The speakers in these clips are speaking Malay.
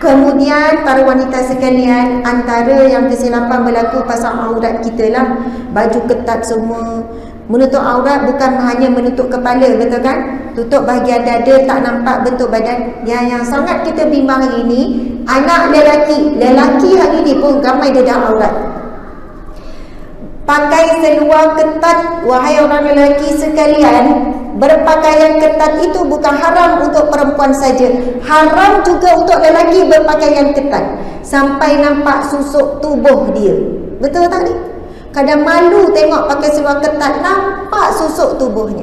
Kemudian para wanita sekalian, antara yang kesilapan berlaku pasal aurat kita lah, baju ketat semua. Menutup aurat bukan hanya menutup kepala, betul kan? Tutup bahagian dada, tak nampak bentuk badan. Yang sangat kita bimbang hari ini, anak lelaki hari ini pun ramai dedah aurat. Pakai seluar ketat, wahai orang lelaki sekalian, berpakaian ketat itu bukan haram untuk perempuan saja, haram juga untuk lelaki berpakaian ketat sampai nampak susuk tubuh dia. Betul tak ni? Kadang malu tengok pakai seluar ketat, nampak susuk tubuhnya.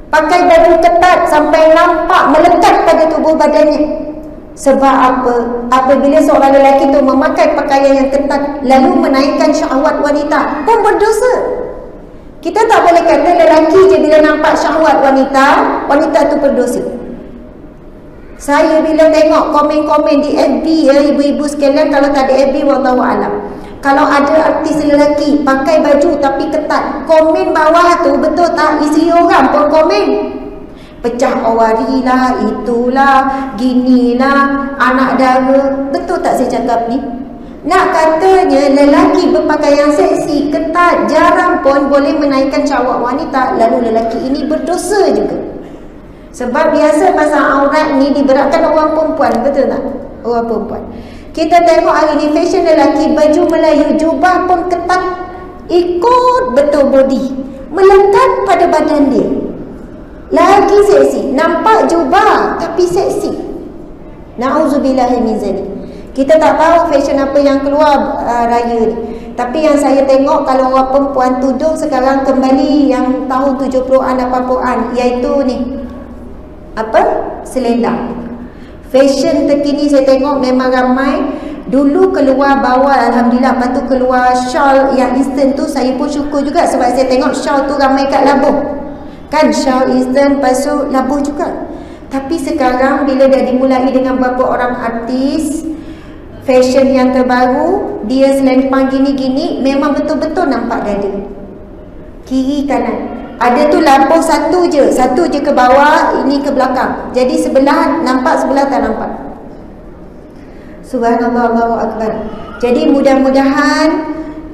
Pakai baju ketat sampai nampak melekat pada tubuh badannya. Sebab apa? Apabila seorang lelaki itu memakai pakaian yang ketat lalu menaikkan syahwat wanita, pun berdosa. Kita tak boleh kata lelaki je bila nampak syahwat wanita, wanita tu berdosa. Saya bila tengok komen-komen di FB ya, ibu-ibu sekalian, kalau tak ada FB wallahualam, kalau ada artis lelaki pakai baju tapi ketat, komen bawah tu betul tak, isteri orang pun komen. Pecah awari lah, itulah, ginilah, anak dara. Betul tak saya cakap ni? Nak katanya lelaki berpakaian seksi, ketat, jarang pun boleh menaikkan syahwat wanita, lalu lelaki ini berdosa juga. Sebab biasa pasal aurat ni diberatkan orang perempuan, betul tak? Orang perempuan. Kita tengok hari ni fashion lelaki, baju Melayu, jubah pun ketat, ikut betul body, melekat pada badan dia. Lagi seksi, nampak jubah tapi seksi. Na'udzubillahi min zalik. Kita tak tahu fashion apa yang keluar raya ni. Tapi yang saya tengok, kalau orang perempuan tudung sekarang kembali yang tahun 70-an 80-an, iaitu ni apa? Selendang. Fashion terkini saya tengok memang ramai. Dulu keluar bawal, alhamdulillah, lepas tu keluar shawl yang instant tu, saya pun syukur juga sebab saya tengok shawl tu ramai kat labuh. Kan shawl instant, lepas tu labuh juga. Tapi sekarang bila dah dimulai dengan beberapa orang artis, fashion yang terbaru, dia selempang gini-gini, memang betul-betul nampak dada, kiri kanan. Ada tu labuh satu je ke bawah, ini ke belakang. Jadi sebelah nampak, sebelah tak nampak. Subhanallah, Allahu Akbar. Jadi mudah-mudahan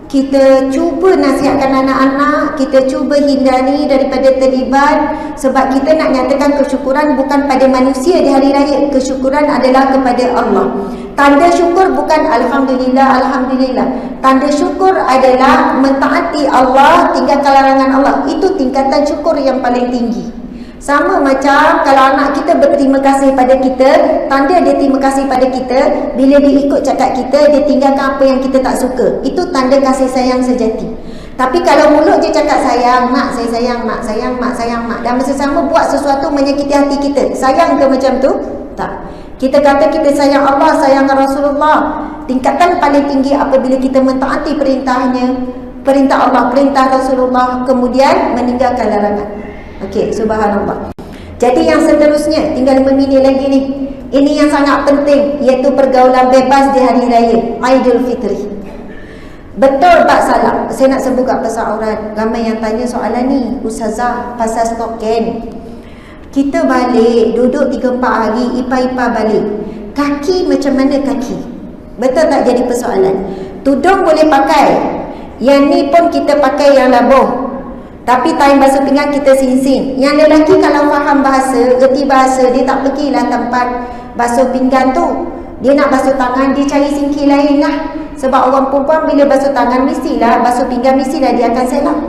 kita cuba nasihatkan anak-anak, kita cuba hindari daripada terlibat. Sebab kita nak nyatakan kesyukuran bukan pada manusia di hari raya. Kesyukuran adalah kepada Allah. Tanda syukur bukan Alhamdulillah, Alhamdulillah. Tanda syukur adalah mentaati Allah, tinggalkan larangan Allah. Itu tingkatan syukur yang paling tinggi. Sama macam kalau anak kita berterima kasih pada kita, tanda dia terima kasih pada kita, bila dia ikut cakap kita, dia tinggalkan apa yang kita tak suka. Itu tanda kasih sayang sejati. Tapi kalau mulut je cakap sayang, mak, saya sayang, mak, sayang, mak, sayang, mak, dan masa sama buat sesuatu menyakiti hati kita, sayang ke macam tu? Tak. Kita kata kita sayang Allah, sayang Rasulullah. Tingkatan paling tinggi apabila kita mentaati perintahnya, perintah Allah, perintah Rasulullah, kemudian meninggalkan larangan. Okey, subhanallah. Jadi yang seterusnya, tinggal 5 minit lagi ni. Ini yang sangat penting, iaitu pergaulan bebas di hari raya Aidilfitri. Betul tak salah? Saya nak sebut kat pasal aurat. Ramai yang tanya soalan ni, Ustazah, pasal stoken. Kita balik, duduk 3-4 hari, ipa-ipa balik. Kaki macam mana kaki? Betul tak jadi persoalan? Tudung boleh pakai. Yang ni pun kita pakai yang labuh. Tapi time basuh pinggan kita sin-sin. Yang lelaki kalau faham bahasa, reti bahasa, dia tak pergilah tempat basuh pinggan tu. Dia nak basuh tangan, dia cari singkir lain lah. Sebab orang perempuan bila basuh tangan mestilah, basuh pinggan mestilah dia akan selak.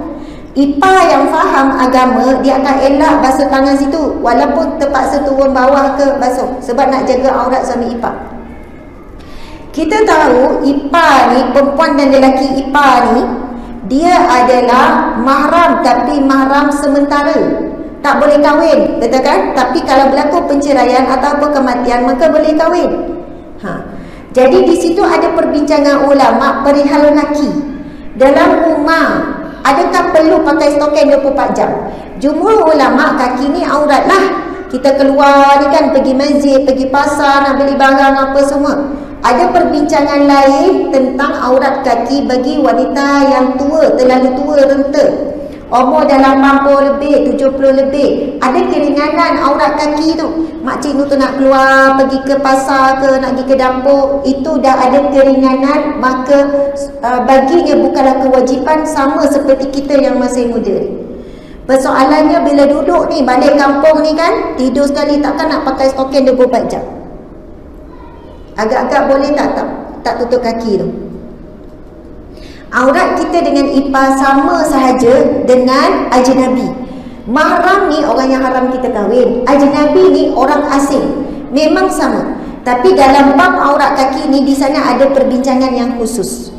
Ipa yang faham agama, dia akan elak basuh tangan situ, walaupun terpaksa turun bawah ke basuh, sebab nak jaga aurat suami ipa. Kita tahu ipa ni, perempuan dan lelaki ipa ni, dia adalah mahram, tapi mahram sementara, tak boleh kahwin, betul kan? Tapi kalau berlaku penceraian atau kematian, maka boleh kahwin. Jadi di situ ada perbincangan ulama perihal lelaki dalam rumah. Adakah perlu pakai stoken 24 jam? Jumhur ulama kaki ni aurat lah. Kita keluar ni kan, pergi masjid, pergi pasar, nak beli barang apa semua. Ada perbincangan lain tentang aurat kaki bagi wanita yang tua, terlalu tua, renta. umur dah 80 lebih, 70 lebih, ada keringanan aurat kaki tu. Makcik tu nak keluar, pergi ke pasar ke, nak pergi ke dapur, itu dah ada keringanan, maka baginya bukanlah kewajipan, sama seperti kita yang masih muda. Persoalannya bila duduk ni, balik kampung ni kan, tidur sekali, takkan nak pakai stokin 24 jam. Agak-agak boleh tak tutup kaki tu. Aurat kita dengan ipar sama sahaja dengan ajnabi. Mahram ni orang yang haram kita kahwin, ajnabi ni orang asing, memang sama. Tapi dalam bab aurat kaki ni, di sana ada perbincangan yang khusus.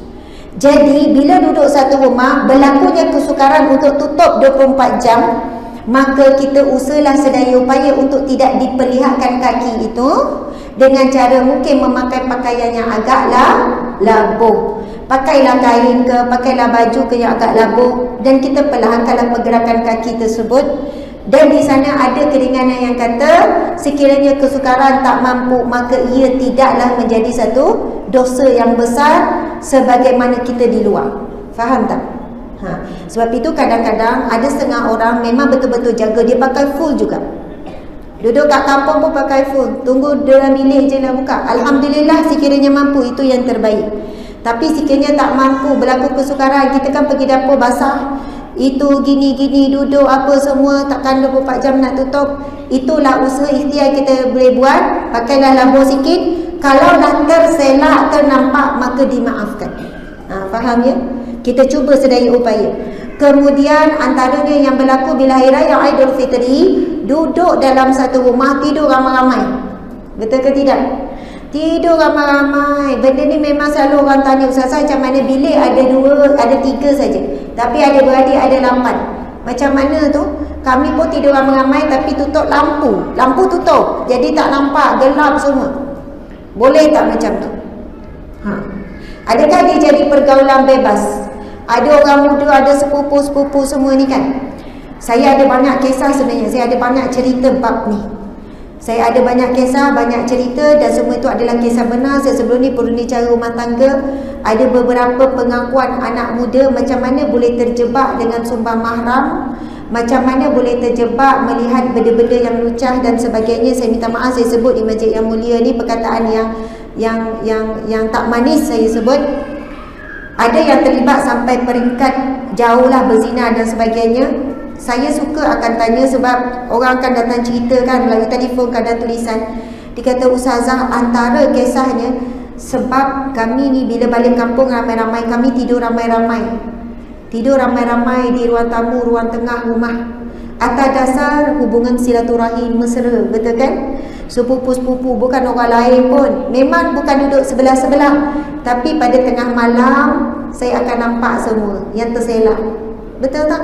Jadi bila duduk satu rumah, berlakunya kesukaran untuk tutup 24 jam, maka kita usahalah sedaya upaya untuk tidak diperlihatkan kaki itu dengan cara mungkin memakai pakaian yang agaklah labuh. Pakailah kain ke, pakailah baju ke yang agak labuh, dan kita perlahankanlah pergerakan kaki tersebut. Dan di sana ada keringanan yang kata sekiranya kesukaran tak mampu, maka ia tidaklah menjadi satu dosa yang besar sebagaimana kita di luar. Faham tak? Sebab itu kadang-kadang ada setengah orang memang betul-betul jaga, dia pakai full juga. Duduk kat kampung pun pakai full, tunggu dalam bilik je lah buka. Alhamdulillah sekiranya mampu, itu yang terbaik. Tapi sekiranya tak mampu, berlaku kesukaran, kita kan pergi dapur basah, itu gini-gini duduk apa semua, takkan 24 jam nak tutup. Itulah usaha ikhtiar kita boleh buat. Pakailah labuh sikit, kalaulah terselak, ternampak, maka dimaafkan. Faham ya? Kita cuba sedaya upaya. Kemudian antaranya yang berlaku bila Hari Raya Aidilfitri, duduk dalam satu rumah, tidur ramai-ramai. Betul ke tidak? Tidur ramai-ramai. Benda ni memang selalu orang tanya, Ustazah macam mana bilik ada 2, ada 3 saja, tapi ada 2 adik, ada 8. Macam mana tu? Kami pun tidur ramai-ramai tapi tutup lampu. Lampu tutup, jadi tak nampak, gelap semua. Boleh tak macam tu? Adakah dia jadi pergaulan bebas? Ada orang muda, ada sepupu-sepupu semua ni kan. Saya ada banyak kisah sebenarnya, saya ada banyak cerita bab ni. Saya ada banyak kisah, banyak cerita, dan semua itu adalah kisah benar. Saya sebelum ni purunicara rumah tangga, ada beberapa pengakuan anak muda macam mana boleh terjebak dengan sumbang mahram, macam mana boleh terjebak melihat benda-benda yang lucah dan sebagainya. Saya minta maaf saya sebut di masjid yang mulia ni perkataan yang tak manis saya sebut. Ada yang terlibat sampai peringkat jauhlah berzina dan sebagainya. Saya suka akan tanya sebab orang akan datang cerita kan melalui telefon, kadang tulisan. Dia kata, Ustazah, antara kisahnya sebab kami ni bila balik kampung ramai-ramai, kami tidur ramai-ramai. Tidur ramai-ramai di ruang tamu, ruang tengah rumah. Atas dasar hubungan silaturahim mesra, betul kan? Sepupu-sepupu, bukan orang lain pun. Memang bukan duduk sebelah-sebelah, tapi pada tengah malam saya akan nampak semua yang terselak. Betul tak?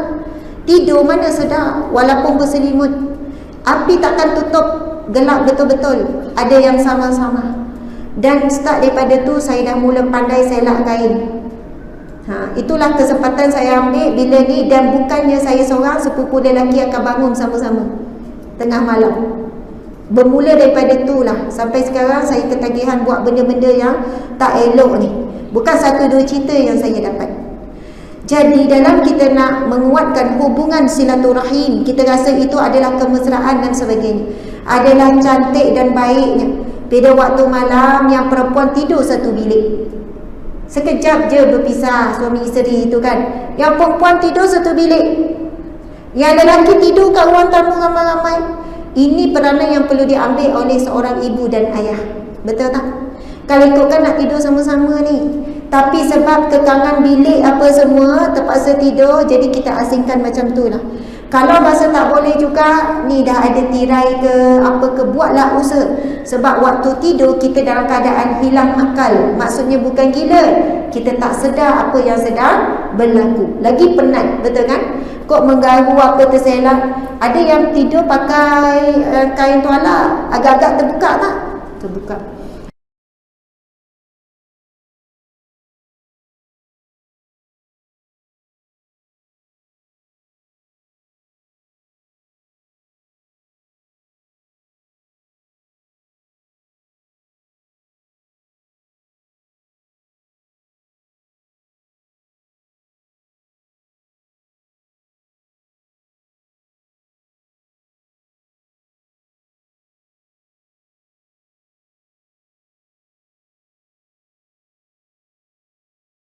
Tidur mana sedap, walaupun berselimut. Api takkan tutup, gelap betul-betul. Ada yang sama-sama. Dan start daripada tu saya dah mula pandai selak kain. Itulah kesempatan saya ambil bila ni, dan bukannya saya seorang, sepupu lelaki akan bangun sama-sama tengah malam. Bermula daripada tu lah, sampai sekarang saya ketagihan buat benda-benda yang tak elok ni. Bukan 1-2 cerita yang saya dapat. Jadi dalam kita nak menguatkan hubungan silaturahim, kita rasa itu adalah kemesraan dan sebagainya, adalah cantik dan baiknya pada waktu malam yang perempuan tidur satu bilik. Sekejap je berpisah suami isteri itu kan. Yang perempuan tidur satu bilik, yang lelaki tidur kat ruang tamu ramai-ramai. Ini peranan yang perlu diambil oleh seorang ibu dan ayah. Betul tak? Kalau ikutkan nak tidur sama-sama ni, tapi sebab kekangan bilik apa semua, terpaksa tidur, jadi kita asingkan macam tu lah. Kalau rasa tak boleh juga, ni dah ada tirai ke apa ke, buatlah usaha. Sebab waktu tidur kita dalam keadaan hilang akal. Maksudnya bukan gila, kita tak sedar apa yang sedang berlaku. Lagi penat, betul kan? Kok mengganggu apa terselak. Ada yang tidur pakai kain tuala, agak-agak terbuka tak? Terbuka.